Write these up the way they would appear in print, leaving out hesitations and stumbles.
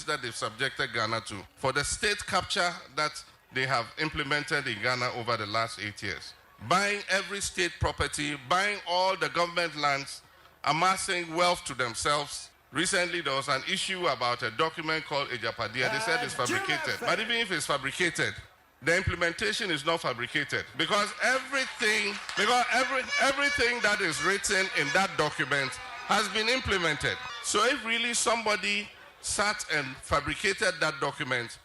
practice that they've subjected Ghana to, for the state capture that they have implemented in Ghana over the last 8 years. Buying every state property, buying all the government lands, amassing wealth to themselves. Recently, there was an issue about a document called Ejapadia. They said it's fabricated. But even if it's fabricated, the implementation is not fabricated because everything that is written in that document has been implemented. So if really somebody sat and fabricated that document,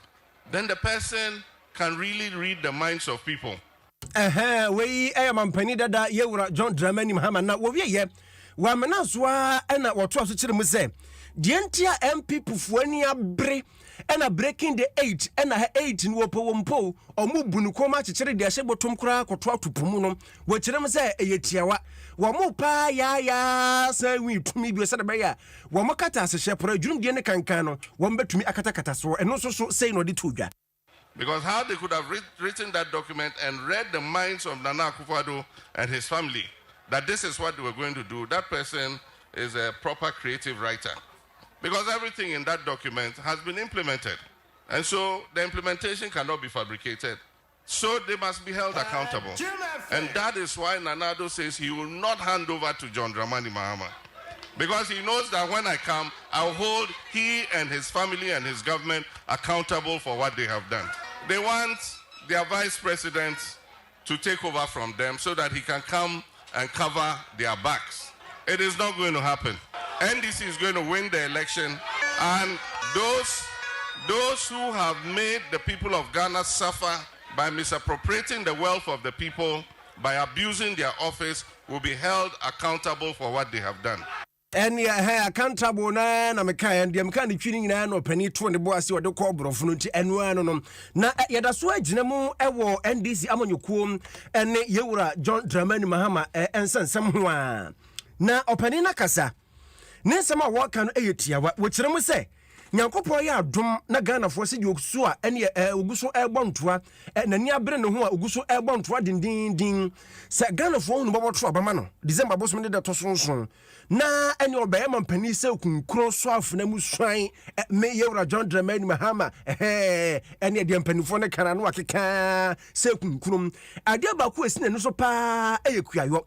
then the person can really read the minds of people. We am Penida, Yewra, John Dramani Mahama, not what we ye. Wamanaswa, and what was it to say? Dientia MP Pufuania Bre. And a breaking the 8 and a 8 in Wopompo or Mubunukoma to cherry the Ashebo Tomkra or Twat to Pumuno, which them say a yetiawa. Wamopa ya say we to me be a Sadabaya. Wamakata as a shepherd, June Diana Cancano, one bet to me Akatakataso, and also say no dituga. Because how they could have written that document and read the minds of Nana Akufo-Addo and his family, that this is what they were going to do, that person is a proper creative writer. Because everything in that document has been implemented. And so the implementation cannot be fabricated. So they must be held accountable. And that is why Nana Addo says he will not hand over to John Dramani Mahama. Because he knows that when I come, I'll hold he and his family and his government accountable for what they have done. They want their vice president to take over from them so that he can come and cover their backs. It is not going to happen. NDC is going to win the election, and those who have made the people of Ghana suffer by misappropriating the wealth of the people, by abusing their office, will be held accountable for what they have done. And yeah, accountable na mekai and the mechanic tuning no penny 20 boys or the cobra fruit and one na yadaso aginamo ewo NDC amanyukum and Yewra John Dramani Mahama and someone na openina kasa. Nesama waka no eyetia wa wechire mu se nyankopɔ ya adom na Ghana fo se di okuso a ene oguso ebontoa nani abere ne ho a oguso ebontoa dindindin se Ghana fo hu boboto abama no December bosom de to sonson na ene obeye mampani se kunkuro so afuna mu swan me Yewra John Dramani Mahama ene de mpanifo ne kana no akeka se kunkurum ade ba ko esine no so pa eyekuayo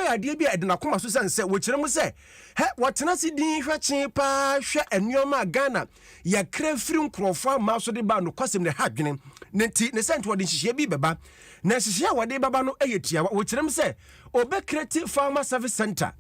ya de bia edena koma so sense wechire mu se he watena sidin hwache pa hwe enuoma Ghana ya krefiri nkrofo ma so de ba no kwasem ne hadwene nti ne sent wode hihie bi beba na hihie wode baba no eyetia wechire mu se obe create farmer service center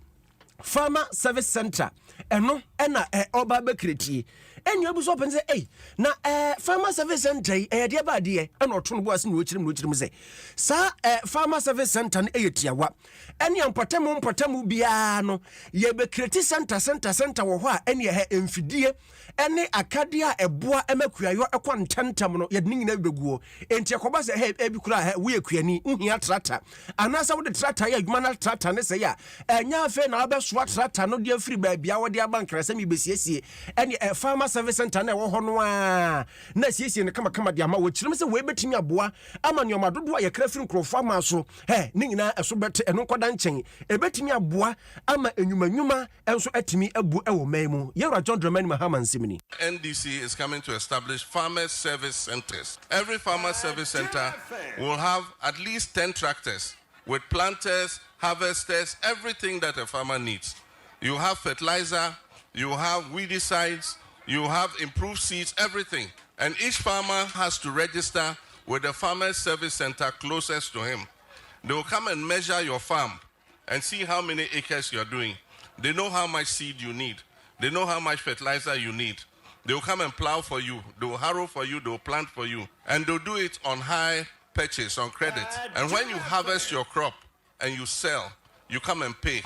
eno ena oba be create enu abuso pen say na farmer service center de ba de ena oto no boase no ochirim say sa farmer service center no eyetiawa ene mpotemu bia no ye be create center wo ho a ene he emfidie ene akade a eboa emakuayo ekwantantam no ye nyina beguo enti ekoba say he ebi kura he we ekuani nhia tractor anasa wo de tractor ya adwuma na tractor ne say ya enya afa na obesoa tractor no de afiri ba bia wo de abankrasa mi besiesie ene farmer service center na wo ho no a na siesie ne kama de ama wo kirim se we betimi aboa ama nyoma dodo a ye krafiri nkrofo ama so ne nyina eso bete eno nkoda nchen ebetimi aboa ama enyuma enso atimi abu ewo maimu Yewra John Dramani Mahama nsimini. NDC is coming to establish farmer service centers. Every farmer service center will have at least 10 tractors with planters, harvesters, everything that a farmer needs. You have fertilizer, you have weedicides, you have improved seeds, everything. And each farmer has to register with the farmer service center closest to him. They will come and measure your farm and see how many acres you're doing. They know how much seed you need. They know how much fertilizer you need. They will come and plow for you. They will harrow for you. They will plant for you. And they'll do it on high purchase, on credit. And when you harvest your crop and you sell, you come and pay.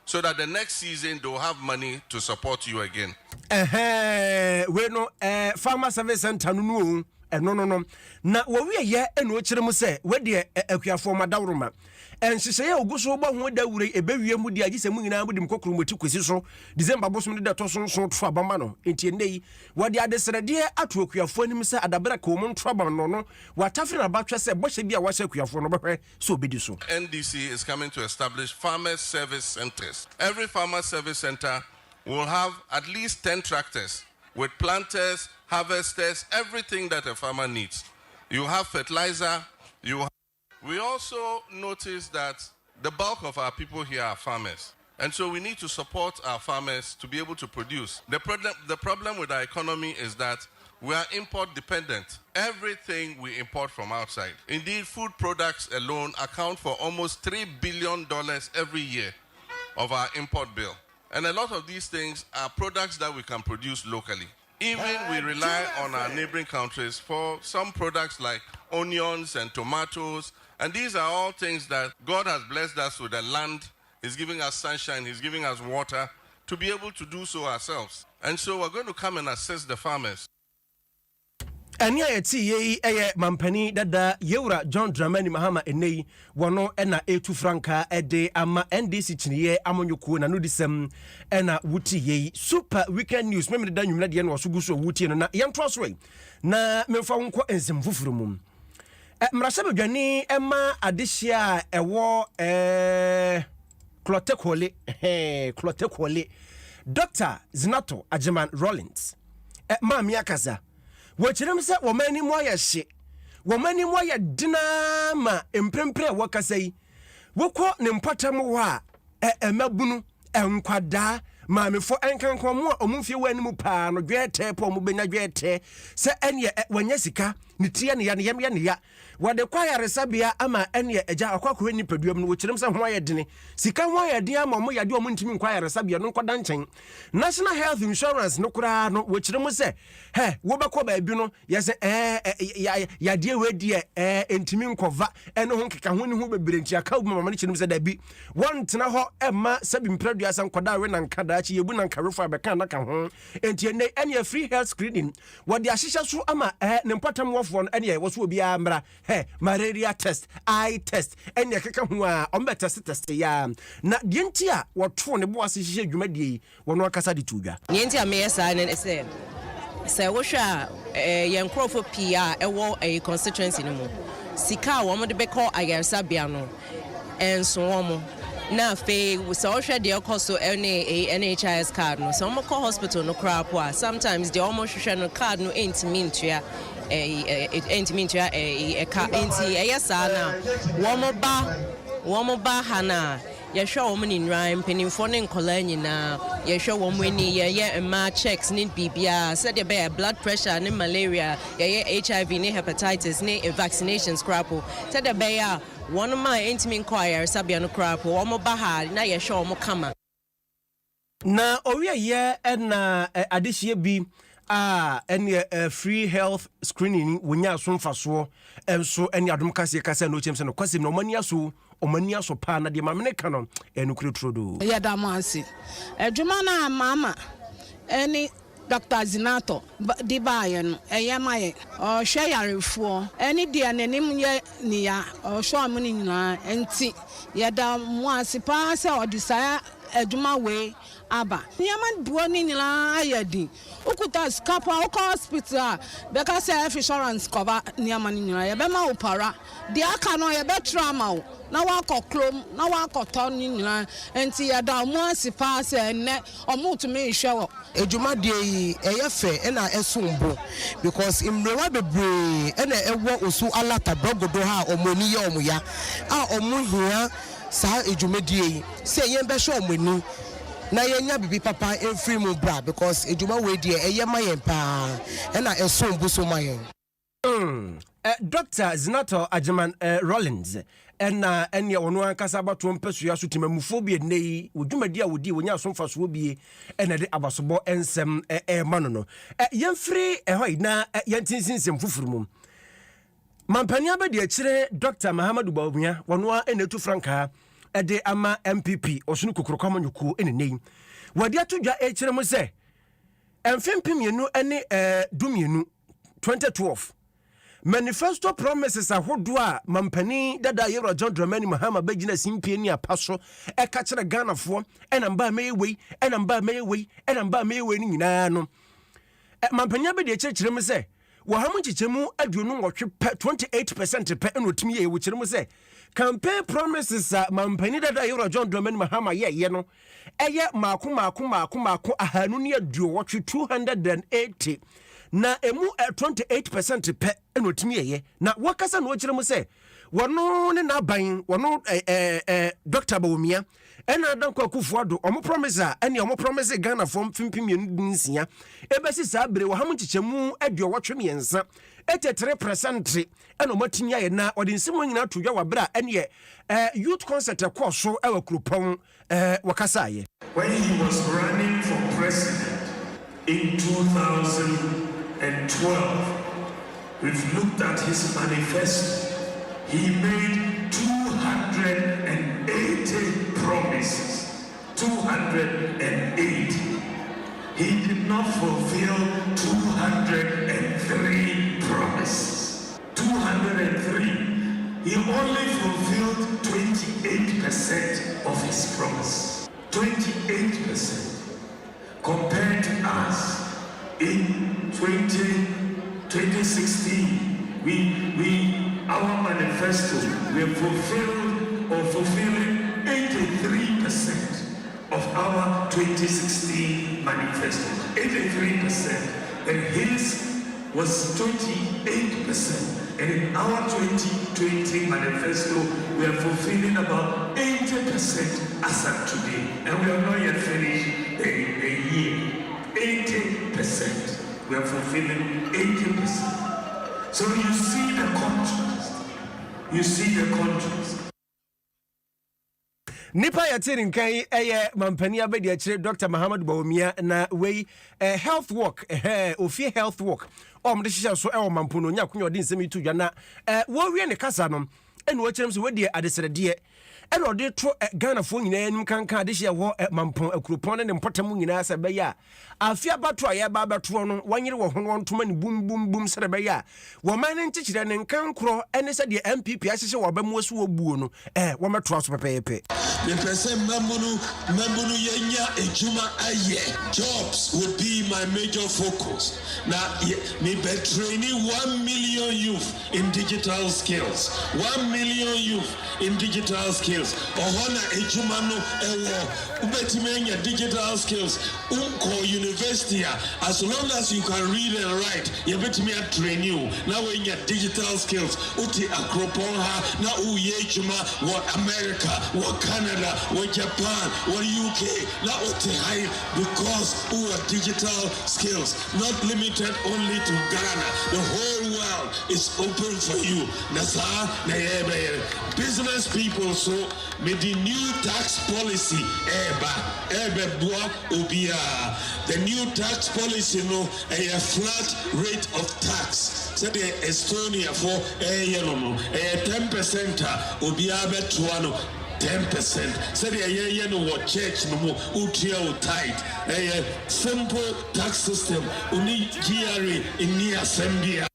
So that the next season they'll have money to support you again. We no farmer service center no. No. Na we ye eno kire mu se we de akuafo madawroma. Enhihye ya oguso ba ho dawure ebewie mu de agise mu nyina mu dim kokoro moti kwesi so December bosom de to so to abama no enti endei wode adesrede ato akuafo anim se adabra ka omo nto abama no watafre na batwe se bohye bia wahye akuafo no behwe so obedi so. NDC is coming to establish farmer service centers. Every farmer service center will have at least 10 tractors with planters, harvesters, everything that a farmer needs. You have fertilizer. We also notice that the bulk of our people here are farmers. And so we need to support our farmers to be able to produce. The problem with our economy is that we are import dependent. Everything we import from outside. Indeed, food products alone account for almost $3 billion every year of our import bill. And a lot of these things are products that we can produce locally. Even we rely on our neighboring countries for some products like onions and tomatoes. And these are all things that God has blessed us with. The land, He's giving us sunshine, He's giving us water to be able to do so ourselves. And so we're going to come and assist the farmers. Anya yeti ye mampani dada yewra John Dramani Mahama enei wono ena etu franka ede ama NDC chiniye amonyuku na nudisem ena wuti ye super weekend news memede da nwumna de no osuguso wuti no na yentro soi na memfa wonko ensem fufuru mum mrasha bedwani ema adehia ewo klote kole Dr. Zinato Ajeman Rollins mami akaza wachirem se womani moya hye womani moya dina ma emprempre wakasai wokọ ne mpatam wo a emabunu enkwada maamefo enkankan mo omufie wanimu paa no dwete po mo benya dwete se ene wanya sika ne tie ne ya wade kwayare sabia ama ene eja akwakọ ni paduam no wachirem se ho ayedene sika ho ayede ama mo yade omo ntimi kwayare sabia no nkoda nchen National Health Insurance no kura no wachirem se wo beko ba bi no yese yade wedi entimi nkova ene ho nkeka ho ni ho bebre ntia ka mama ne chirim se da bi won tena ho ema sabi mpradua asan koda we na nkada chi yebu na nkarefo abeka na ka ho enti ene free health screening wode ahihya so ama ne mpatam wofo no ene wo so obi amra malaria test eye test ene keka ho a ombe test ya na dienti a woto ne bo asihye dwumadie wono akasa de tuga yenti a meyesa ne se wo hwa yen crofo pia ewo constituency no mu sika wo mo de beko ayarsa bia no enso wo mo na fe so hwe de okoso NHIS card no so mo call hospital no crap wa sometimes de almost hwe no card no entimi ntua ka enti eyesa na wo mo ba hana yehwe wo mni nran mpenimfo ne nkola nyina yehwe wo mni ye ma checks ne bibia said the be blood pressure ne malaria ye HIV ne hepatitis ne vaccinations crapo said the be ya one ma intimi inquire sabia no crapo wo mo ba ha na yehwe wo mo kama na owie ye na adehie bi ene free health screening wonya so mfaso enso ene adom kase no chemse no kwase no omani aso pa na de mamene kanon enukure trodo ya damasi adwuma na mama eni Dr. Zinato di baye no eyemaye o hwe yarefo eni de anenim ye niya o hwe amuni nyina enti ya damasi pa se odisaya adwuma we aba yaman buo ni nyina ayadi ukuta skapa o hospital beka say insurance cover yaman nyina ya be ma opara de aka no ya be trauma na wakọklom na wakọtọ ni nyina enti ya da mo asipa se ne omutumi hwe wo ejuma de yi eyefe na esumbo because imrewa bebre na ewo osu alata brogodo ha omoni ye omuya omuhia sa ejuma de yi se yen be hwe omoni na yenya bibi papa every mu bra because ejuma we de eyema yen pa na esumbo so mayen Dr. Zinato Ajeman Rollins ena enya wono ankasa bato mpesua so timamufobia nei wodwumadi a wodi wonya so mfaso bi ena de abasobo ensem mano no yemfiri ehoi na yentinsinsem fufurumum mampani abedi akire Dr. Mahamadu Bawumia wono enetu franka ede ama MPP osunu kokrokwa manyuku enenei wadi atodwa ekire mo se emfempem yenu ene dumienu 2012 Manifesto promises ahodo a mampani dada yero John Dramani Mahama begina simpie ni apaso ka kire Ghana fo enamba meyewei enamba meyewei enamba meyewei ni nyina no mampani abedi kire me se Wahamu chichemu aduonu ngotwe 28% pe enotimi ye wuchiremu se campaign promises mampani dada Yoro John Dramani Mahama ye no eye mako ahanu ne aduo 280 na emu 28% pe enotimi ye na wakasa no chiremu se wono ne na ban wono Dr. Bawumia ena dankwa kufuado omo promise ene omo promise Ghana from fimpim ebesi saa bere wahamu chichemu aduo 83% eno matinya ye na odi nsimo nyina to dwa wabra ene youth concert akoso ewa krupon wakasa ye. When he was running for president in 2012, we've looked at his manifesto. He made 280 promises. 280. He did not fulfill 203 promises. 203. He only fulfilled 28% of his promise. 28%. Compared to us in 2016, our manifesto, we have fulfilling 83% of our 2016 manifesto. 83%. And his was 28%. And in our 2020 manifesto, we are fulfilling about 80% as of today. And we have not yet finished the year. 80%. We are fulfilling 80%. So you see the contrast. You see the contrast. Nipa ya tiri nkai eye mampani abedi akire Dr. Muhammad Bawumia na wei health work ofie health work omde hihya so e mampono nya kunyo de nsemi tu dwa na wo wie ne kasa no ene wo kyerem so wedi adesrede ene ode to Ghana fo nyina anim kanka de hye wo mampon akuropon ne mpotam nyina se be ya afia bato aye ba bato no wanyere wo hono ntoma ne bum sere be ya wo man ne nchichire ne nkankro ene se de MPP ahye wo ba mu asu wo buo no wo meto aso pepepe the person membunu yenya ejuma aye jobs would be my major focus now me be training 1 million youth in digital skills 1 million youth in digital skills ohona ejuma no ewo ubetimenya digital skills university as long as you can read and write you betimi train you now when you digital skills uti akropon ha na uye ejuma what America what Canada what Japan what UK na uti high because our digital skills not limited only to Ghana the whole world is open for you nasa na business people so with the new tax policy the new tax policy no a flat rate of tax so the Estonia for 10% obiabe tuano 10%. So the no what church no more utria tight a simple tax system uni GRA in near Zambia.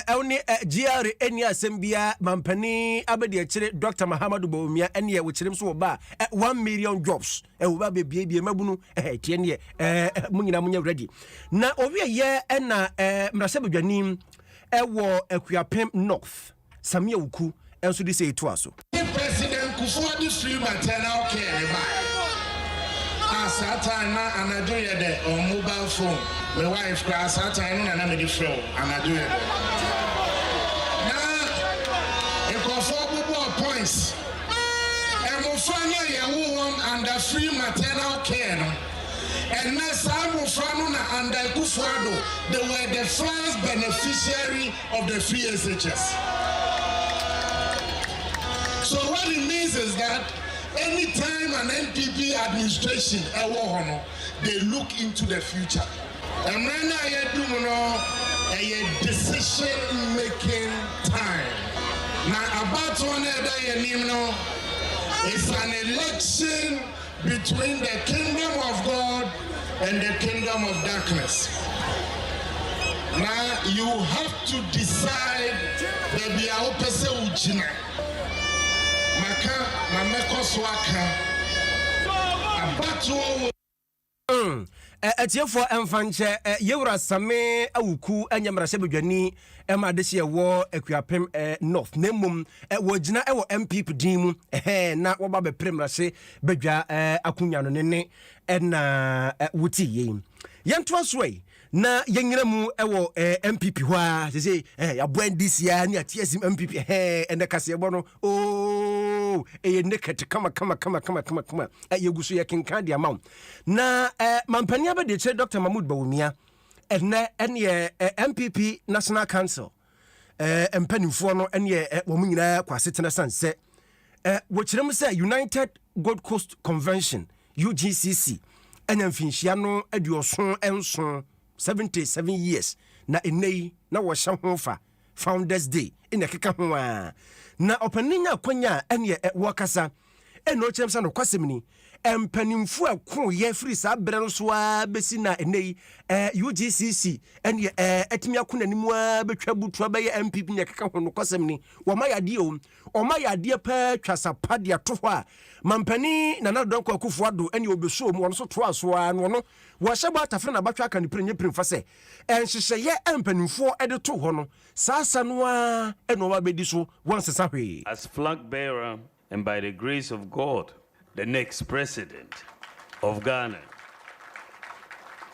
Oni GR eni asembia mampani abedi akire Dr. Muhammad Bawumia eni wo kirem so ba 1 million jobs wo ba bebie mabunu tie ne munyina munya ready na owie ye na mrasebedwanim wo Akuapem North Samia Wuku enso di say to aso President Kufuor free maternal care Satana and I do it on mobile phone. My wife class Satana and I'm a different and I do it. Now, it got 4 points. And we'll find out you want under free maternal care. And now, some will find under Kufuor, they were the first beneficiary of the free SHS. So, what it means is that anytime an NPP administration they look into the future. And right now you do a decision making time. Now about one day it's an election between the kingdom of God and the kingdom of darkness. Now you have to decide that we are opposite. atiefo emfanche yewura same awuku anyamra se bedwani ema de hye wo akuapem north nemum wo gina wo MPP din mu na wo ba be premra se bedwa akunya no ne na wuti yi yento sway na yenyina mu ewo MPP ho a se ya bwandis ya ni atiesim MPP ene kase ebo no nekete kama yegusu ya kinka dia maw na mampani abede che Dr. Mahmoud Bawumia ene MPP National Council empanifo no ene wo nyina kwasetena sanse wo kirem se United Gold Coast Convention UGCC enya mfinhia no aduoso enso 77 years na enei na wo hye hofa Founders Day ina keka ho a na opaninya kwanya ene wakasa eno chemsa no kwasemni empanimfu akwo ye free sa bre no so a besi na enei UGCC ene atimi akona nimu a betwa butu abaye MPP nya keka ho no kwasemni wo mayade o mayade pa twasa pade ato ho a mampani na na donko akufo ado ene obeso mu wono so to aso a no no wo hyebo atafre na batwa aka ne prenye premfa se enhyehye ye empanimfo ede to ho no sasa no a eno ba bedi so wonsesa hwe as flag bearer and by the grace of God the next president of Ghana.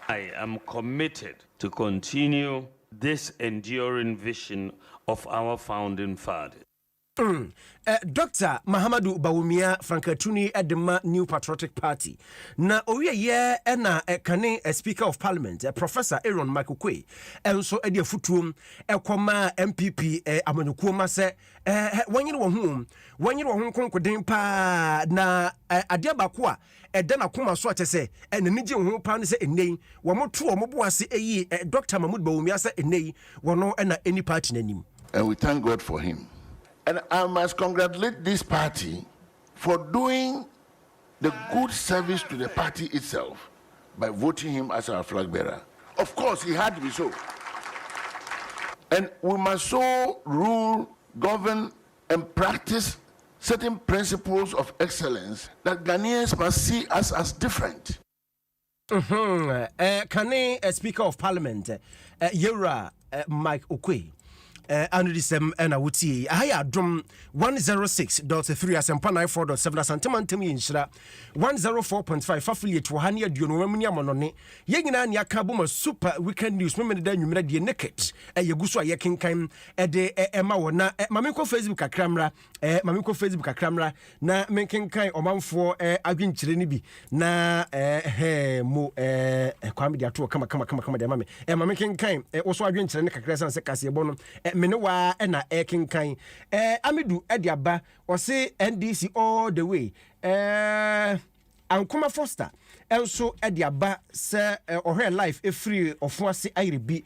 I am committed to continue this enduring vision of our founding fathers. Dr. Mahamadou Bawumia Frankatuni Edema New Patriotic Party. Na owie ye na kane Speaker of Parliament Professor Aaron Michael Quay. Enso ede futuom ekoma MPP amanyukuo ma se wanyere wo ho konkoden pa na ade abako a ede na koma so atese enenije ho pa ne se enei wo moto wo boase eyi Dr. Mahamadou Bawumia se enei wono na any party nanim. And we thank God for him. And I must congratulate this party for doing the good service to the party itself by voting him as our flag bearer. Of course, he had to be so. And we must so rule, govern, and practice certain principles of excellence that Ghanaians must see us as different. Kane Speaker of Parliament, Yura Mike Okwe. Anudisem ena wuti ahaya Adom 106.3 asempa 94.7 santimantem yinhira 104.5 affiliate wo hane aduonu wamuni amonone yenyina ne aka boma super weekend news memene da nwumra de naked yeguso aye kenkan de ema wona mameko Facebook akramra mameko Facebook akramra na menkenkan omanfo adwenkyire ni bi na mo kwame de ato kama de mame mamenkenkan wo so adwenkyire ne kakra san se kase ebo no menewa na ekenkan Amidu Ediaba or say NDC all the way Ankuma Foster also Ediaba say or her life a free of Fwasi Iribi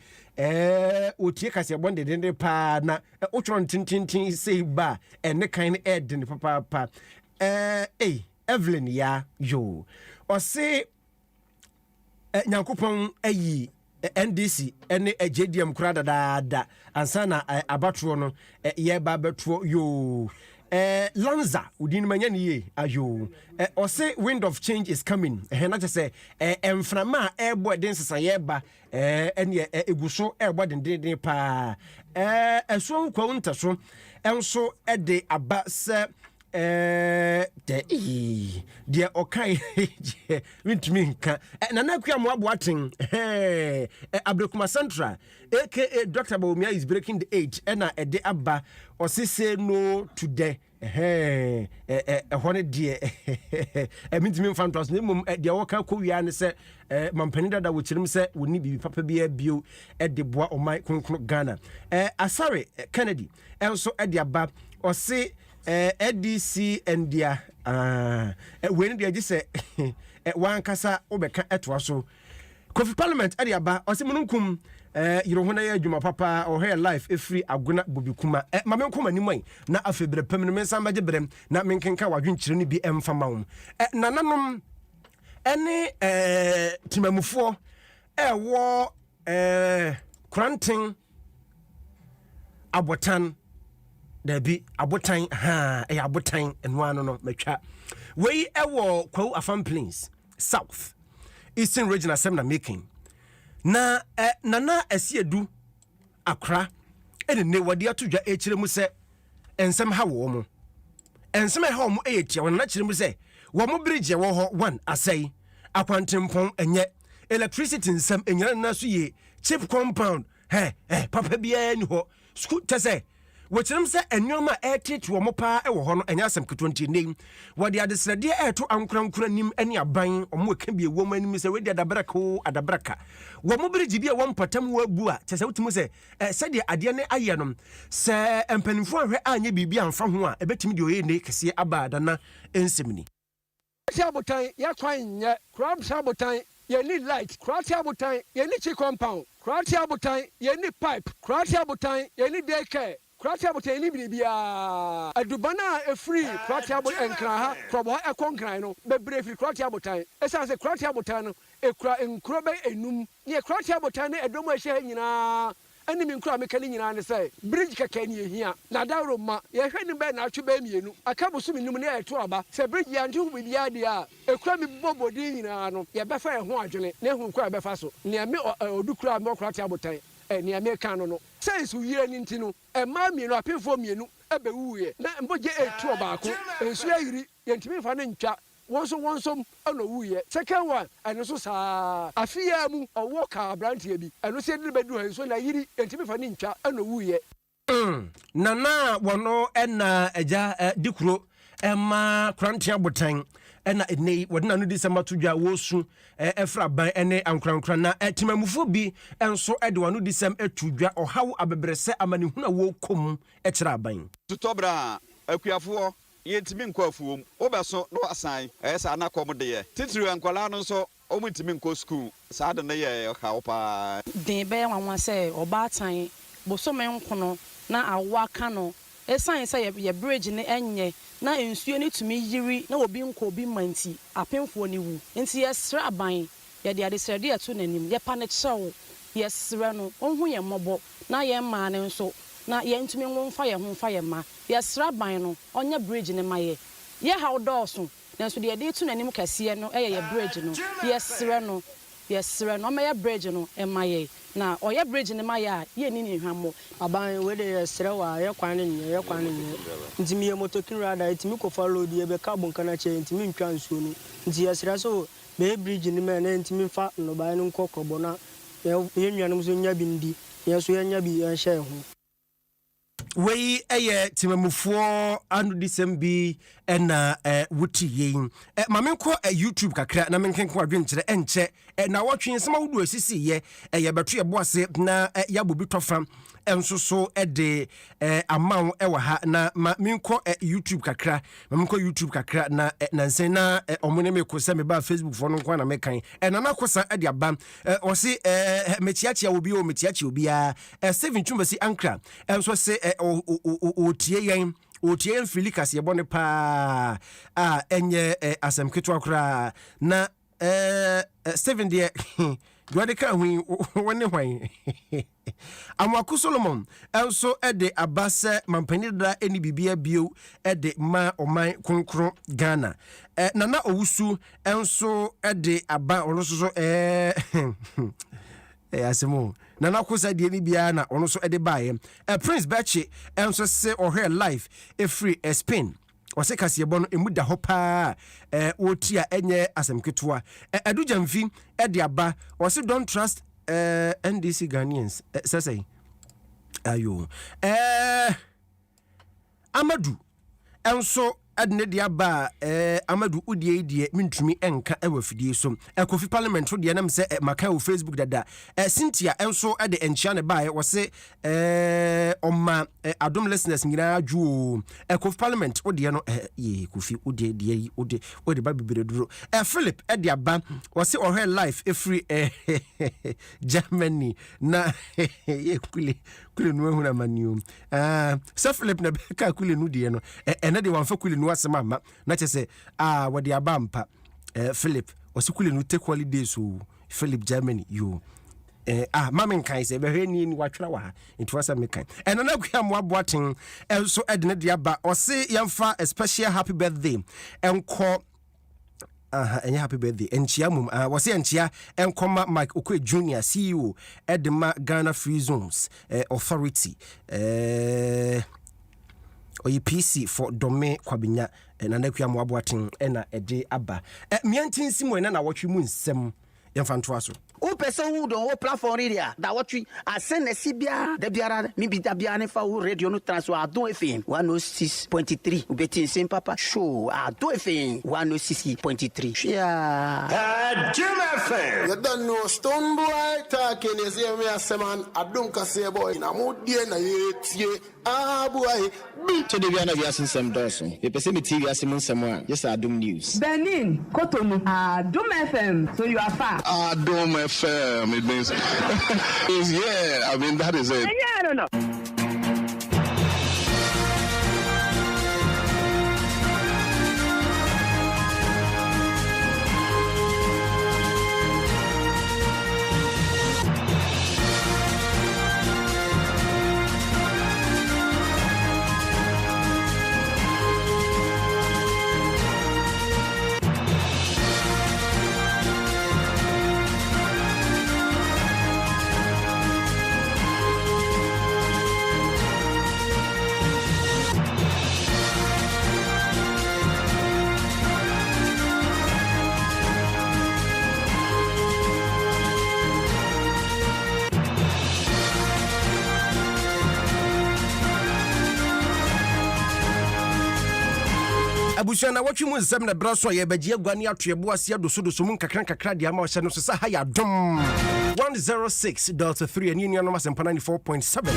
otie kase bonde dende pa na otron tintin say ba ne kind ed ne papa Evelyn ya yo or say Nyankopon ayi NDC ene JDM kurada da ansana abatro no ye ba betro yo Lanza udin manyani ye ayo o say wind of change is coming na just say emframa ebo den sesa ye ba ene eguso ebo den pa eso kwa untaso enso de aba se dia okai wintumi nka nana kwa mo aboaten Abrekuma Central aka Dr. Bawumia is breaking the age na ede aba osise no today hone die mintimi mfantos ne mum dia woka ko wia ne se mampani dada wo kirim se woni bibi papa bia bio de boa omai kronkron Ghana Asare Kennedy enso de aba ose ADC and dia when dia gise wan kasa obeka etwa so Kofi Parliament adiaba osimununkum yirohona ya adwuma papa or her life free aguna bobikuma mamenkoma nimai na afebre pam ne mensa maje brem na menkenka wadwenkyire ne bi emfama wo nananom ene timamufo wo Kranten Abotan Debi abotan abotan enwa no matwa we ewo Kwawu Afam Plains South Eastern Region asem na making na nana asiedu akra ene ne wade atodwa ekire mu se ensem ha wo mo ensem ha wo mo eyetia wona kire mu se wo mo bridge wo ho one asai akwantempon enye electricity nsem enyina na so ye cheap compound papa bia ni ho school tese wɔkyerɛm sɛ ɛnneɔma ɛtete wɔ mo paa ɛwɔ hɔ no ɛnyɛ asɛm ketewa nti ne wɔde adesrɛdeɛ ɛto ankorankora nim ɛne aban ɔmo ɛka bi ɛwɔ mu anim sɛ wɔde adabraka wɔ mo bere gyibi a wɔn mpatam wɔ abu a kyɛ sɛ wotumi sɛ sɛdeɛ adeɛ ne ayɛ no sɛ mpanimfoɔ ahwɛ anyɛ biribi amfa ho a ɛbɛtumi deɛ ɔyɛ ne kɛseɛ aba adana nsɛm ni abotan yɛkwan nyɛ korabsa abotan yɛni light korate abotan yɛni chi compound korate abotan yɛni pipe korate abotan yɛni daycare korate abotan yɛni biribia adubana efiri korate abotan nkran ha krobo ekɔ nkran no bebre efiri korate abotan ɛsan sɛ korate abotan no ekura nkuro bɛ enum ne korate abotan ne edom ahyɛ nyinaa ɛne me nkura meka ne nyinaa ne sɛ bridge kɛkɛ ne yɛhia na dawro ma yɛhwɛ ne bɛ na atwe bɛ mienu aka boso menum ne yɛto aba sɛ bridge yɛnte ho bibia deɛ a ekura me bɔbɔdi nyinaa no yɛbɛfa yɛ ho adwene na ehu nkura bɛfa so nea me odukura me ɔkora te abotan nea me ka no sense yire ne nti no ɛma mienu apemfo mienu ɛbɛwuye na mbogye etu ɔbaako ensu ayiri yɛntimi fa ne ntwa wonsom ano wuye second one eno so saa afia mu owo ka brantie bi eno se de bedu han so na yiri entimi fa ni ntwa ano wuye nana wono ena eja dikuro ema krantia botan ena enei wodena no December tudwa wosu efra ban ene ankrankran na timamufo bi enso ede wano December etudwa ohaw abebrese amani huna wo kom ekira ban tutobra akuafo yentimi nkɔ afuom obeso no asan ɛsa na kɔm de ye titiri ankwala no so omutimi nkɔ school saa de ne ye ha opa den be wanwa sɛ oba atan bosome nkono na awa ka no esan sɛ ye bridge ne enye na ensuo ne tumi yiri na obi nkɔ obi manti apemfo ne wu nti yɛsra aban ye de adesrade eto nanim ye pa ne kyɛw yɛsra no onhu ye mmɔbɔ na ye ma ne nso na yɛntumi nfa yɛ ho fa yɛ ma yɛsra ban no ɔnya bridge ne ma yɛ ha dɔɔso nanso de yɛde tu nanim kɛseɛ no ɛyɛ yɛ bridge no yɛsra no ɔmɛyɛ bridge no ɛma yɛ na ɔyɛ bridge ne ma yɛ a yɛni ne hwammo aban we de yɛsrɛ wa yɛ kwan ne nyɛ ntimi yɛ motokin rada ntimi kofa load yɛ bɛ carbon kana kyɛ ntimi ntwa nsuo no nti yɛsrɛ so bɛ bridge ne ma na ntimi fa no ban no nkɔ krɔbɔ na yɛ nnuanom so nya bi ndi yɛ so yɛ nya bi yɛ hyɛ ho wei timamufoɔ anu December ena wuti yin mamenko YouTube kakra na menkenko adwenkyerɛ enkyɛ na wɔtwe nsɛm ahodo asisi ye yɛbɛto yɛbo ase na yabobi tɔfa enso so de amaw ɛwɔ ha na menko YouTube kakra na nansen na ɔmo ne me ko sɛ me ba Facebook fo no nko na mekan na na kosa de aba ɔse mechiachia obi o mechiachia obi a Steven Chumbasi Ankra enso se otie yɛn Filikas yɛbɔ pa enye asɛm ketewa kora na Steven de duade ka hu wone hwan Amwaku Solomon enso de abase mampani da eni bibia bio de ma oman konkron Ghana nana owusu enso de aba ono so asemo nana kosa de ni bia na ono so de bae Prince Bechi enso se ohwe life free Spain ose kaseyebo no emu da hopa wotia enye asemketoa Edu Jamfi de aba ose don't trust NDC Ghanaians say ayo Amadu enso adne dia ba Amadu udie mintumi enka ewafidie so Kofi Parliament ro de nam se maka o Facebook dada Cynthia enso de enchia ne ba wo se oma Adom listeners nyina adwo Kofi Parliament ode no ye Kofi ode ba bibire duro Philip de aba wo se ohwe life free Germany na ye kule no ehuna manium Sir Philip na ka kule no de no ene de wanfa kule no asema ma na chese wode aba mpa Philip osikule no take holiday so Philip Germany you mamen kan se be hwani ni watwera wa nti wasa mekan eno na kwa mo aboaten enso edene de aba ose yemfa a special happy birthday enko Any happy birthday. Enchiamum, was Enchia, and comma Mike Okwe Jr., CEO, Edema Ghana Free Zones Authority. Oyi PC for Dome Kwabinya, and Anakia Mwabuatin, and a day Abba. Miantin Simon, and I watch you moon sem. Yanfantuaso. O person who don't platform area that what we ascend a CBA the biara maybe the biara for radio no transfer Adom FM 106.3 ubeti same papa show Adom FM 106.3 yeah Adom FM you don't know stone boy talking is here me aseman Adom kase boy na modie na yetie boy to the biara we asen some dozen e person me TV asen some one just Adom news Benin Cotonou Adom FM so you are far Adom FM, it means yeah, I mean that is it. Yeah, I don't know. Abushana watch mu nsem na braso ye bagie guane atoebo ase adoso mun kakra dia ma hye no so sa ha ya dom 106.3 and union number 94.7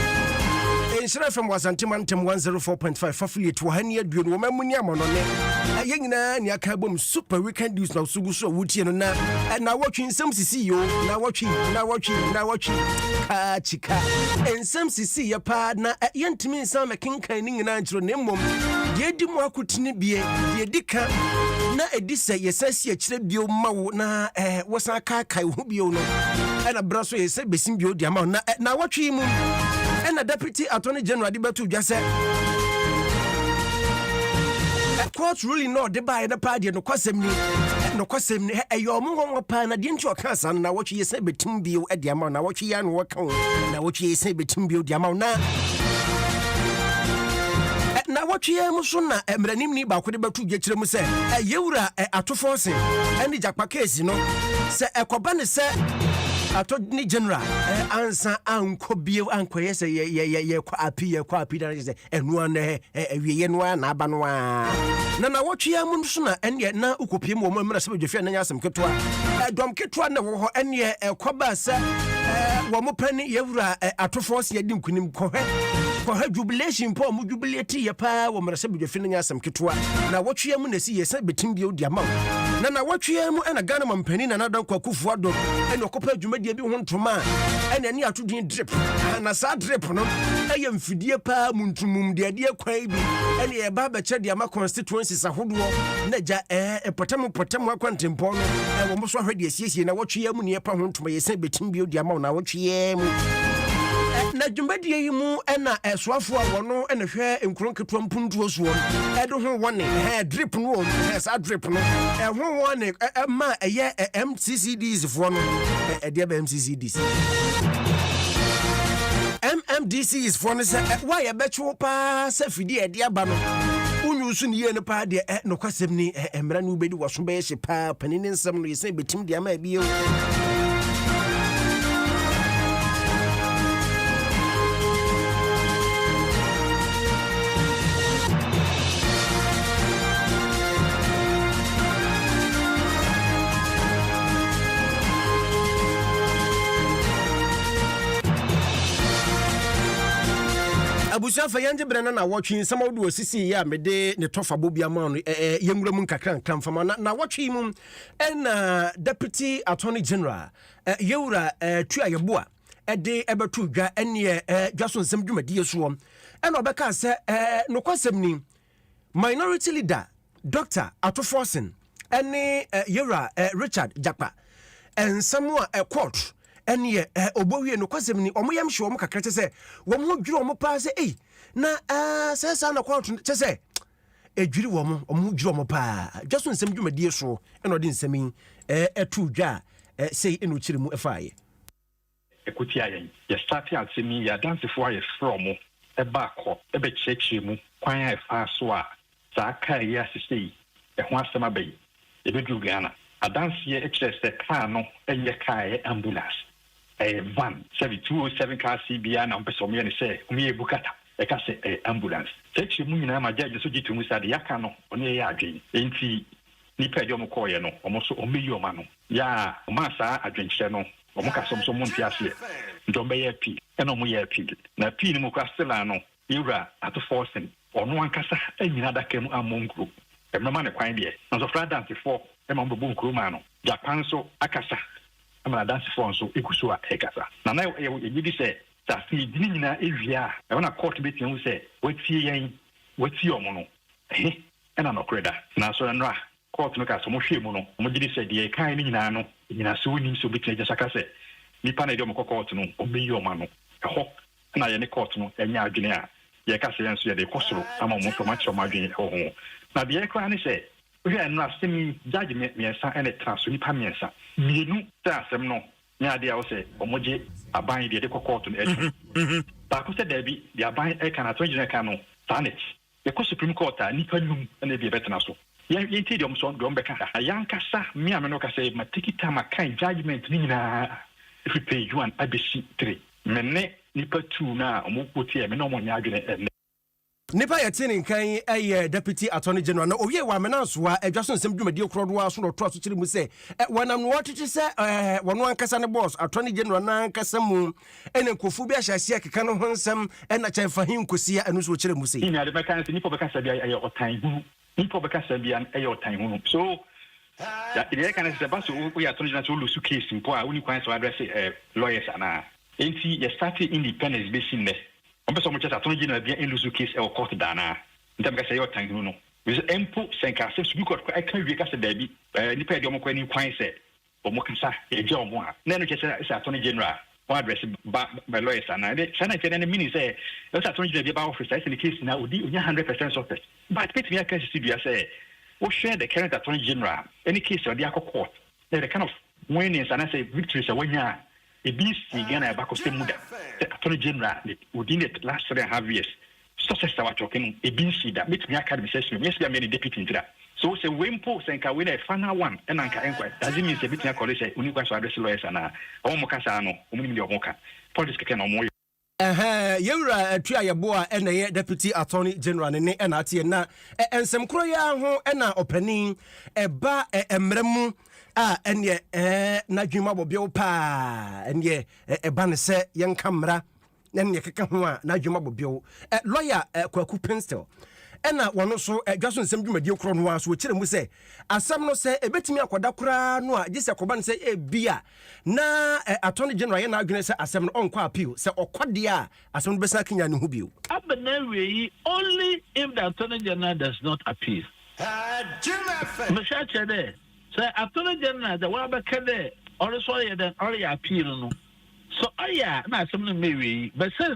Inshira from Wasantimantem 104.5 affiliate wo hania duo no mamuni amonone ayengina ni akabom super weekend news na sugu so wutie no na watch nsem sisi yo na watch chika nsem sisi ya pa na yentimi nsam mekenkan ni ngina nchiro ne mmom ye di mu akutini bie ye dika na edise yesasi akire bio mawo na wosan kai ho bio no na braso yese besim bio di ama na watch mu and a deputy attorney general Dibatu just said a court ruling no de by the party no kwasem your mo pa na de nti okasa na what you say betim bio e de ama na what you an work na what you say betim bio de ama na what you am so na emranim ni ba ko de batu gye kire mu se yewura atofo se eni jakpa case no se ekoba ne se Attorney General ansa anko bio anko yese ye kwa api da se enu na wiye no na aba no na wotwe am so na ene na ukopie mu mra se bedwefia na nyasem ketwa dom ketwa na wo ho ene ekoba se wo mo pani yewura atofo se yedi nkunim kohwe jubilation po mu jubilate ye pa wo mra se bedwefia na nyasem ketwa na wotwe am na si yese betim bio dia ma na wotwe am na Ghana mampani na dan kwakufu ado ene okopa dwuma bi ho ntoma ene ani atodin drip na sa drip no eye mfidie pa muntumum de ade kwai bi ene ye ba che de ama constituency sahodo na ja potem akwantempo no wo mo so hwede asiesie na wotwe am ne pa ho ntoma ye se betim bi odi ama na wotwe am na dwumbadie yi mu na esoafo a wono na hwe enkron keto mpuntuo so won do ho wone drip no won sa drip no ho wone ma eye MCCDs fo no de ba MCCDs MMDCs fo no se why e becho pa sa fidi e de aba no unyusu ni ye ne pa de no kwasem ni emra no bedi wo so be hye pa panini nsem no yesen betim de ama biyo Abusia fa yanje brana na watching some of do sisi ya mede ne tofa bobia ma no yengura mu nkakran kramfama na watching mu en deputy attorney general yewura tua yeboa de ebetu dwa ene dwaso nsem dwumadi yeso en obeka se no kwasem ni minority leader Dr. Atoforsen ene yewura Richard Jakpa ensemu a court ene obowie no kwasem ni omoyam hwe omo kakrete se wo mo dwuro omo pa se na sesa na kwant che se edwiri wo mo omu dwuro mo pa just nsem dwumadie so eno de nsemi etu dwa sei eno chire mu efaaye ekuti ayen ye start out semi ya dance for ye from e ba ko e be cheche mu kwan ya fa so a za kai ya sisi e ho asema bai e be du Ghana dance ye excess car no e kai ambulance van 7207 car CBA na mpeso me ne se me bukata e ka se ambulance cheche mu nyina ma jaje so gitu mu sade yaka no one ya adwen enti ni pa de mo ko ye no omo so o meyi o ma no ya o ma sa adwenche no omo ka so mo ntiase ndombe ye pi eno mo ye pi na pi ni mo kwa stela no yura ato forcing ono ankasa anyina daka mu amongro emma ne kwan de na so fra dance for emma mbo nkro ma no Japan so akasa amana dance for so ekuso a ekasa na na ye gidi se ta fi dini nyina ewia e wana court meeting hu se wati omo no ena no kreda na so nra court no ka so mo hwe mu no mo gidi se de kan ni nyina no nyina so woni so bitin ja saka se nipa na de mo court no o meyi o ma no ho na ye ne court no enya adwene a ye ka se yanso ye de kosoro ama mo to ma cho ma adwene ho na de ye kwa ni se we are not semi judgment me san and transfer nipa me san mienu ta asem no nya de a wo se omoje aban de court no etu ta ko se da bi de aban e kana to gina kan no sanet ye ko supreme court a nipa num na de betena so ye ti de omso do mbeka yankasa me ameno ka se matikita makan judgment ni na if page 1 abc 3 menne nipa 2 na omokoti e me no mo nya adwene nipa yetini kan deputy attorney general na owie wa menansoa adwaso nsem dwumadie krodoa so no to aso kire mu se wanam no watete se wono ankasa ne boss attorney general na ankasa mu ene kofu bi ahyase akeka no ho nsem ena kyai fahin kosia anu so kire mu se ni ade beka nse nipa beka sabi aye otan hu nipa beka sabi an aye otan hu so ya ile kan se baso we attorney general so lusu case mpo a uni kwan so address lawyers ana enti ye start independence basin ne on mo chata attorney general bien elusu case e court dana ntam ka say your time no we empo senka se su court I can we ka se dabi ni pa de mo kwa ni kwan se o mo kasa e je o mo a na no chese attorney general one address by lawyers ana de sana ke na mini say attorney general be office say the case na odi onya 100% success but pet me can see you say we share the current attorney general any case or the court the kind of winnings and I say victories wanya a BC Ghana bako se muda the attorney general within the last 3.5 years success our talking a BC that meet me academy session yes there many deputy into that so say wempo senka we the final one and anka enquire does it mean say bit na college say uni kwa so address lawyers na o mo kasa no o mo ni o mo ka politics keke na mo yewura atua yeboa ena ye deputy attorney general ne ena atie na ensem kro ya ho ena opanin eba emremu a enye na dwuma bobio pa enye eba ne se yen kamera enye keka ho a na dwuma bobio lawyer Kwaku Penstel ena wono so dwaso nsem dwumadie kro no aso kire mu se asam no se ebetimi akoda kra no a gise akoba ne se ebia na attorney general ye na adwene se asam no onko appeal se okode a asam no besa kenya ne hu bio abanawe only if the attorney general does not appeal Mr. Chede say attorney general the wa beka there also ye then all your appeal no so aya na asam no mewe but say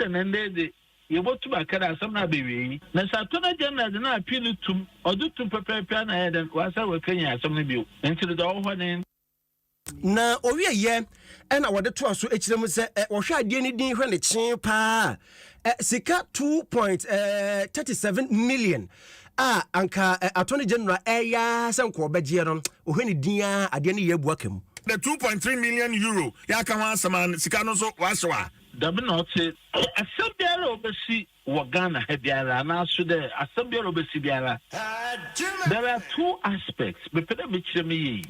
ne de you want to back at some baby. Na Satuna General na appeal to or do to prepare plan ahead and was our Kenya some view into the door one. Na owie ye ena wode to aso ekirem se ohwe ade ni din hwe ne kyen pa sika 2.37 million anka attorney general eya sanko obegye no ohwe ne din ade ni ye buakam the 2.3 million euro ya ka wan saman sika no so waswa not say Assembliara obesi Wagana Hediara na so the Assembliara obesi biara. There are two aspects. But me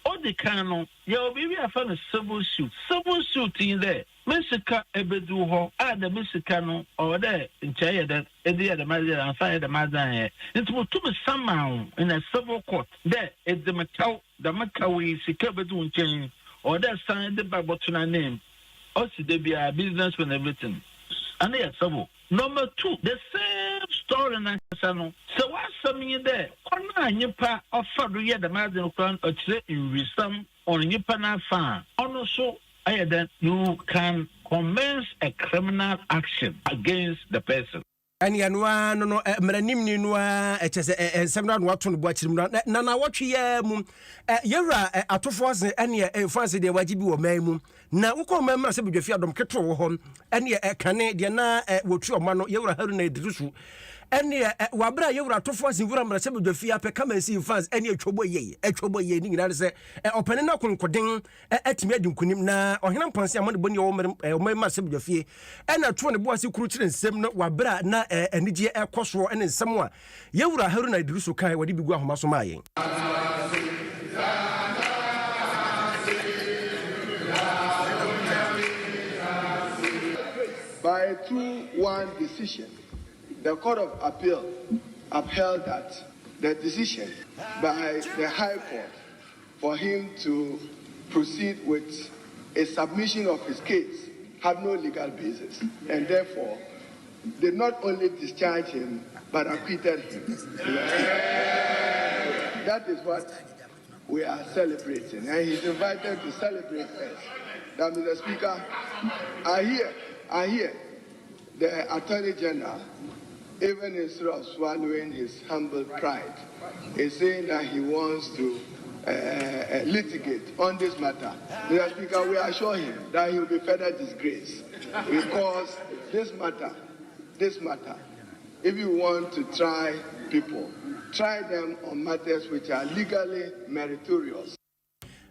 all the canon, you be a fan of civil suit. Civil suit in there. Messica ebedu ho the Messicano or there in Chaya that Edia the Mother and fire the Mother. It's what to be somehow in a civil court. There is the Macawi Sikabedu change or that signed the Bible to my name. Also, they be a business and everything. And they are trouble. Number 2, the same story in Kasano. So what's something there? On your part of Fabria, the Madden Crown, or in wisdom on your pana farm. Also, then you can commence a criminal action against the person. Ani anwa no mranim ni no etese ensem na wato no boachirim na watwe ya mu yewra atofo ase ene fanse de wajibi wo man mu na wokọ man ma se bedwafi adom ketro wo ho ene kane de na wotu oma no yewra haru na edirusu ene wabra yewra atofo ase wura mra se bedwafi apẹ kamansi fans ene atwobo ye ni nyina se opene na konkoden atimi adinkunim na ohena mponse amade boni wo ma se bedwafi ene to ne boase kuru kire nsem no wabra na enije ekoso ene nsem a yewura haru na edirusu kai wadi bigu ahoma so maayen by a 2-1 decision, the Court of Appeal upheld that the decision by the High Court for him to proceed with a submission of his case had no legal basis, and therefore did not only discharge him but acquitted him. That is what we are celebrating, and he's invited to celebrate us. Now, Mr. Speaker, I hear the Attorney General, even instead of swallowing his humble pride, is saying that he wants to litigate on this matter. Mr. Speaker, we assure him that he will be further disgraced because this matter, if you want to try people, try them on matters which are legally meritorious.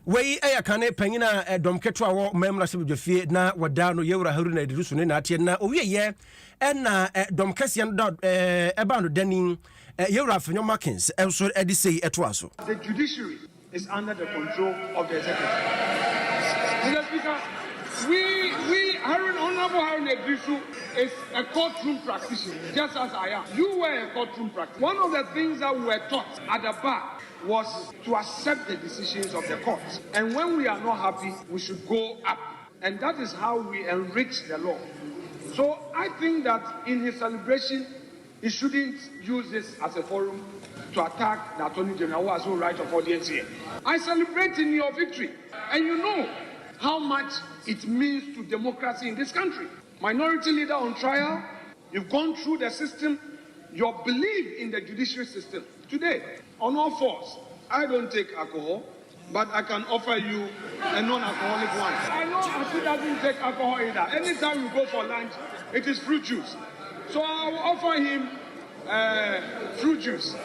Wei kane panyina dom ketwa wo memra se bedwafie na wadano yewra haru na edirusu ne na atie na owieye na dom kase no eba no danin yewra fanyo markins enso edisei eto aso. The judiciary is under the control of the executive. Mr. Speaker, Honorable Harun Edisu is a courtroom practitioner, just as I am. You were a courtroom practitioner. One of the things that we were taught at the bar was to accept the decisions of the court. And when we are not happy, we should go up. And that is how we enrich the law. So I think that in his celebration, he shouldn't use this as a forum to attack the Attorney General who has no right of audience here. I celebrate in your victory. And you know how much it means to democracy in this country. Minority leader on trial, you've gone through the system, your belief in the judiciary system. Today, on all fours, I don't take alcohol, but I can offer you a non-alcoholic one. I know Asu doesn't take alcohol either. Anytime you go for lunch, it is fruit juice. So I will offer him fruit juice.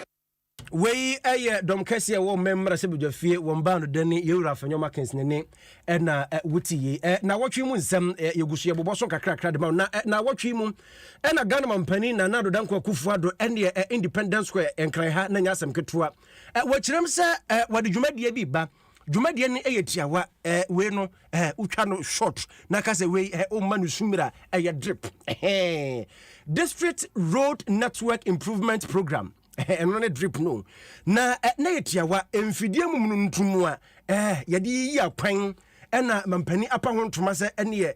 Wei dom kase wo memra se bedwafie wo mba no dani yewura fanyo markins ne na wuti na wotwe mu nsem yegusu ye boboso kakra de ma na wotwe mu na Ghana mampani na nado danko Kufuado ene Independence Square enkran ha na nyasem ketwa wachirem se wade dwumadie bi ba dwumadie ne eyetiawa we no utwa no short na kase we o manu sumira drip District Road Network Improvement Program and drip no na yetiawa emfidie mumunu ntumu a yade yi akwan na mampani apa ho ntoma se ene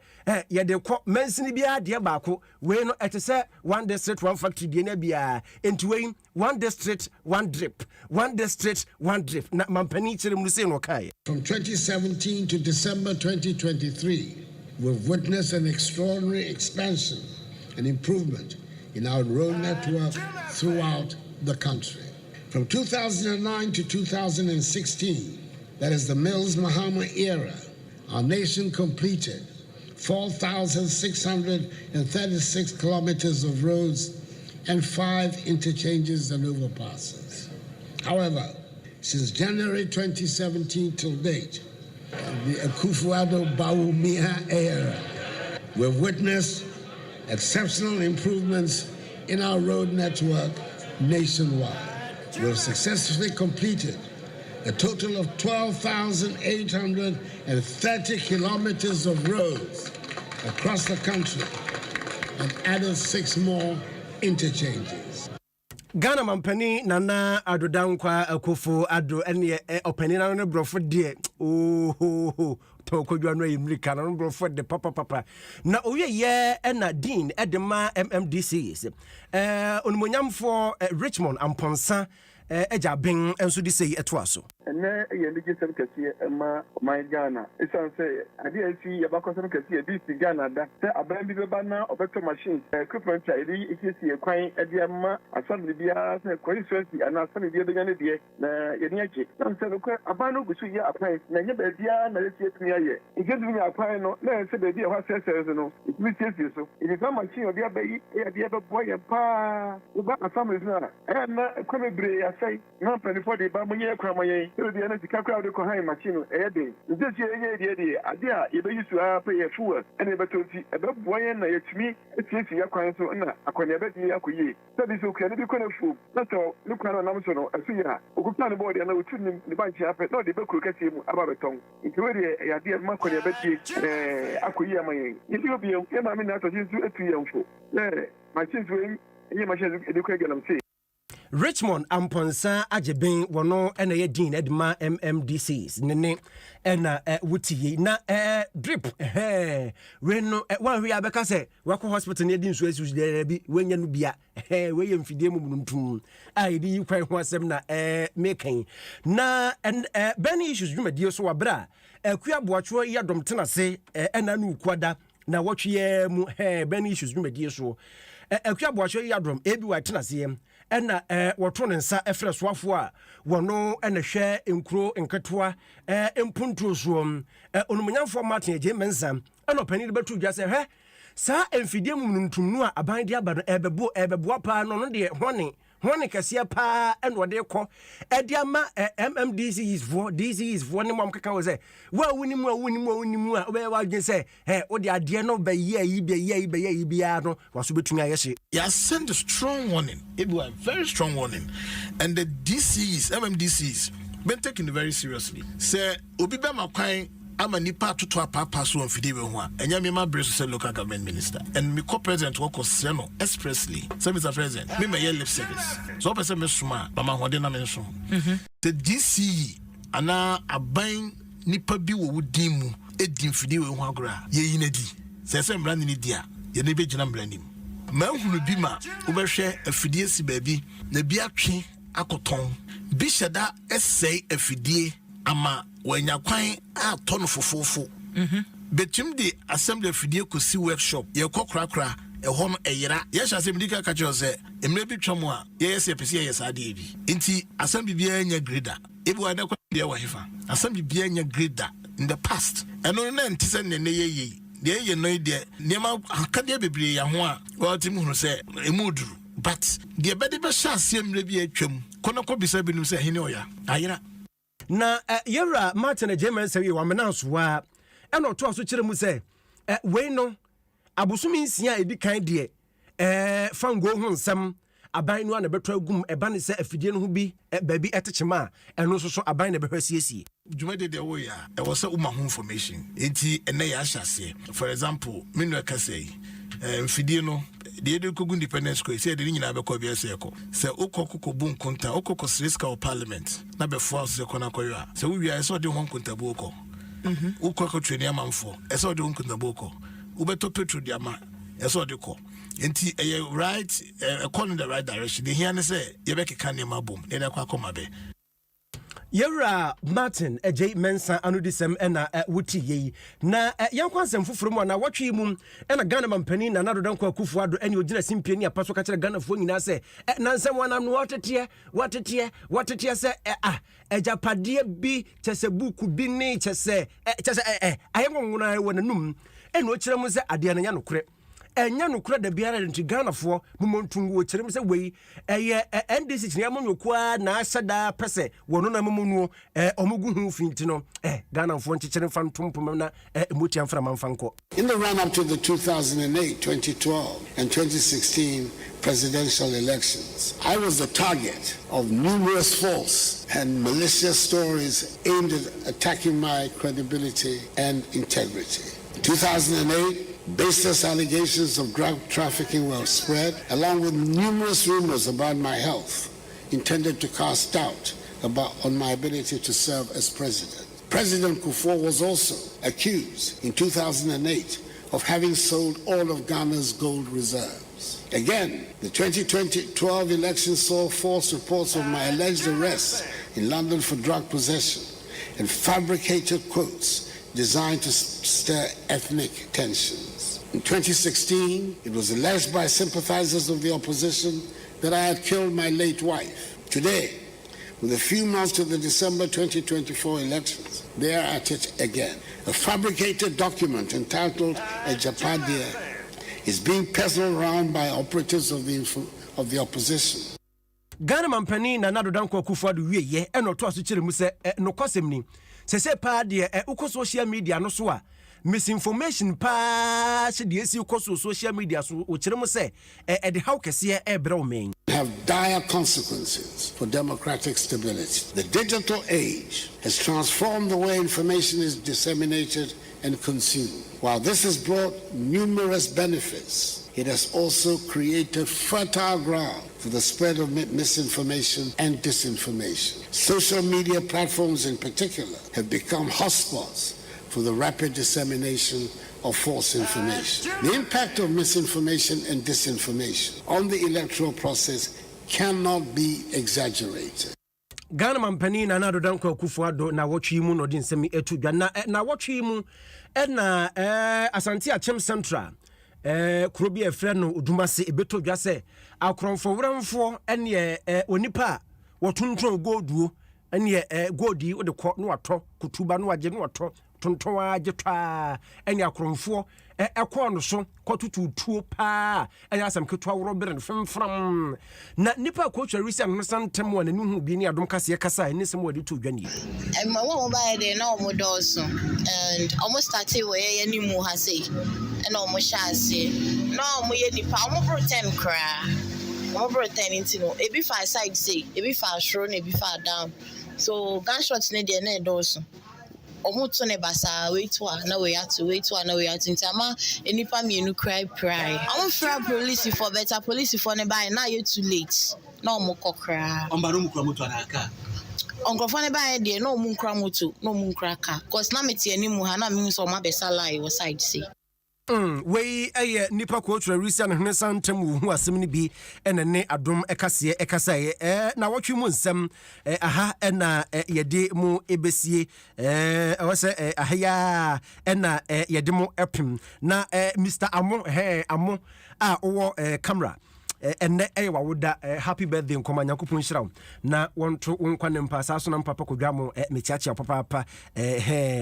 yade kɔ mansini bia de baako we no etese one district one factory de na bia entiwe one district one drip one district one drip na mampani kire mu se no kai. From 2017 to December 2023 we've witnessed an extraordinary expansion and improvement in our road network throughout the country. From 2009 to 2016, that is the Mills Mahama era, our nation completed 4,636 kilometers of roads and 5 interchanges and overpasses. However, since January 2017 till date, the Akufo-Addo era, we've witnessed exceptional improvements in our road network nationwide. We have successfully completed a total of 12,830 kilometers of roads across the country and added 6 more interchanges. Ghana mampani nana adodankwa Akufo-Addo ene opani na no brofo de to kodwa no yimrika na no brofo de papa na oye ye na dean edema MMDCs onimonyamfo Richmond Amponsa eja ben enso di sei eto aso. Ene ye ndije sem kesi ma my Ghana. Isan say ade asi ye bakọ sem kesi bi si Ghana da. Say aban bi beba na obeto machine equipment ya iri ikisi ye kwan ade ma asam bia say constituency ana asam bia benya ne de na ye ne age. Sam say ko aban no gusu ye apply na nye ba bia na ye tumi aye. Igedu nya apply no na say ba bia wa say no. Itumi tie so. It is machine obi abayi e ade be boy pa. Uba asam is na. Na kwame ya say na penifo de ba munye kwa moye. So the energy crowd ko high machine e dey. This year dey ade a ye be use pay a fuel and e beto ti e be boy na yetumi etiesie ya kwan so na akonya be di akoye. So this okay na bi ko na fu. Na to ni kwa na so no asu ya. Okupa ne board na otu ni bank ya pe. No de be kuro kase mu aba beton. Nti we dey ya de ma konya be ti akoye amaye. Nti obi e ma me na to jinsu etu yamfo. Machine so enye machine e de ko eganam say Richmond Amponsa Ajeben wono ena ye din edma MMDCs nene ena wuti na drip reno wan hwe abeka se wako hospital ne din so asu de bi wenya no bia we ye mfidie mu ntum ai di kwan ho asem na mekan na bani issues dwumadie so wabra akua boacho ya dom tena se ena no kwada na wotwe mu bani issues dwumadie so akua boacho ya dom ebi wa tena se ena woto ne nsa efre soafo a wono ena hwe enkuro nketoa empuntu so onumunyamfo Martin je mensa ena pani de betu dwa se hwe sa emfidie mu ntum no a aban de aba no ebebo pa no de hone kase pa ena wode kɔ ediama MMDC is for ne mom kaka wo se wa wunimu a obe wa dwen se ode ade no be yi bia no waso betumi ayehye. Yeah, send a strong warning. It was a very strong warning, and the DCs, MMDCs, been taken very seriously. Say obi be makwan ama nipa toto apapa so amfide we ho a enya me ma breso say local government minister and me co-president work was no expressly say Mr. President me may lip service so person me suma ba ma hode na me nso the DCE ana aban nipa bi wo wudin mu edi mfide we ho agora ye yinadi say mbra ni dia ye ne be gina mbra nim ma hunu bi ma wobɛhwɛ afidie si baabi na bi atwe akoton bi hyɛda ɛsɛe afidie ama wanya kwan atɔ no fofofo betum de assembly afidie kosi workshop ye kokrakra ɛhɔ no ɛyera yɛhyɛ asɛm dika ka kyerɛ sɛ emre bi twam a yɛyɛ pɛsɛ yɛ saade bi nti assembly bi anya grader ebi wa da kwa bia wa hefa assembly bi anya grader in the past ɛno na ntise ne yɛyɛ ye no de nema akade bebre ya ho a watim hunu se emuduru but de bede be sha asem re bi atwam konoko bisa binum se hene oya ayira na yera Martin German say wa menanso wa eno to aso kire mu se we no abosumi nsia edi kan de fango hu nsam aban no na betwa gum eba ne se afidie no ho bi baabi etechema eno so aban na behwasiesie dwumade de wo ya e wo se uma ho information enti ene ya ahyase for example menu akasei mfidie no de kogu independence ko se de nyina be ko bia se ko se okoko bu nkonta okoko sreska o parliament na be fo se ko na koyo a se wo wia se de ho nkonta bu ko ukoko twene amamfo e se de ho nkonta bu ko ubeto petro de ama e se de ko enti right according the right direction the here ne say ye be keka ne mabom ne da kwa koma be yera Martin J Mensa anudisem ena wuti yi na yankwansem foforo mu na watwe mu ena Ghana mampani na nadodan kwa kufu ado ene ogina simpie ni apaso ka kire Ghana fo nyina se na nsem wanam no watete se ejapade bi chese buku bi ni chese ayenwonwona wonanum ene o kire mu se ade na nya nokure enya nokura da biara nti Ghana fo mumontungu o kyerem se wei NDC kyene amonyokua na asada pese wono na momonuo omugu hu finti no Ghana fo nkyekere fantompom na emoti amfra manfanko. In the run up to the 2008, 2012 and 2016 presidential elections, I was the target of numerous false and malicious stories aimed at attacking my credibility and integrity. In 2008, baseless allegations of drug trafficking were spread, along with numerous rumors about my health, intended to cast doubt on my ability to serve as president. President Kufuor was also accused in 2008 of having sold all of Ghana's gold reserves. Again, the 2012 election saw false reports of my alleged arrest in London for drug possession and fabricated quotes designed to stir ethnic tensions. In 2016, it was alleged by sympathizers of the opposition that I had killed my late wife. Today, with a few months to the December 2024 elections, they are at it again. A fabricated document entitled a Japadia is being peddled around by operatives of the opposition. Ghana Mampani na Nado Danko Akufo-Addo wieye e no to aso kire mu se no kwasem ni se pa de uko social media no so a misinformation pa se de esi uko social media so o kire mu se e de how kese e bre o men have dire consequences for democratic stability. The digital age has transformed the way information is disseminated and consumed. While this has brought numerous benefits, it has also created fertile ground for the spread of misinformation and disinformation. Social media platforms in particular have become hotspots for the rapid dissemination of false information. The impact of misinformation and disinformation on the electoral process cannot be exaggerated. Ghana Mampani na Nado Danko Akufo-Addo na wotwi mu no de nsemi etu dwa na wotwi mu na Asante Achem Central kurobi efre no odumase ebeto dwa se akronfo wramfo ene onipa wotuntun goduo ene godi wo de kɔ no wato kutuba no wage no wato tonton agetwa ene akronfo ekɔ no so kɔtututuo pa ene asam ketwa woro bere femfram na nipa coach Risa no santem wa nani hu bi ni adom kase kasa ene sem wadi to dwane ma wo ba de na omo doso and almost started we ye ni mu ha sei na omo shase na omo ye nipa omo pretend kra omo pretend into no ebi fa side say ebi fa shoro na ebi fa down so gunshots ne de na doso omuto ne basa wait to na we have to ntama enipa mienu cry I'm fra police for better police for ne buy na you too late na omo kokra ombaro mu kra moto anaka onkofo ne buy de na omo nkra moto na omo nkra ka cause na meti animu ha na me so ma besa lie wo side say we nipa coach Risa no santem hu asem ni bi ne adom ekase na wotwe mu nsem aha na yede mu ebesie wose ahya na yede mu epim na Mr. Amo a owo camera enne wawoda happy birthday nkoma Nyankopon hirawo na wonto wonkwane mpasa so na mpapa kodwamo mechiachia papa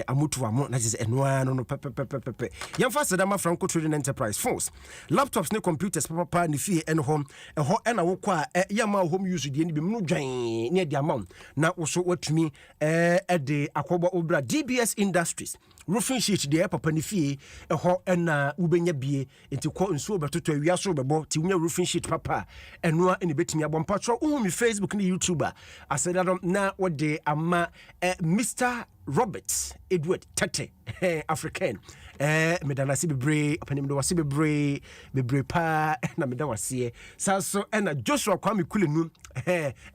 amutu amo na jese enoa no pepe yemfa sedama Franco Trading Enterprise phones laptops ne computers papa ne fie ene home eho na wokwa yama home use de ni bi mu dwan ne de amount na wo so watumi de akobo obra DBS Industries roofing sheet de papa ne fie eho na ubenya bie enti ko nsuo betoto awia so bebo ti unya roofing sheet papa enoa ene betimi abompatro mi Facebook ne YouTuber asedadom na wode ama Mr. Robert Edward Tete African medana si bebre apanim do wase bebre pa na medawase saso na Joshua Kwame Kulenu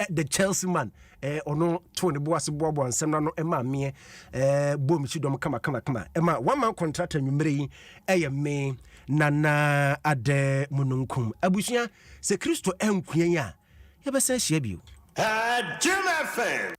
the Chelsea man ono to ne boase boabo ansem na no ema me bo mi chidom kama ema one man contract anwumre yi me nana ade mununkum abusua se Kristo enkuan ya yebesa hia bio Adom FM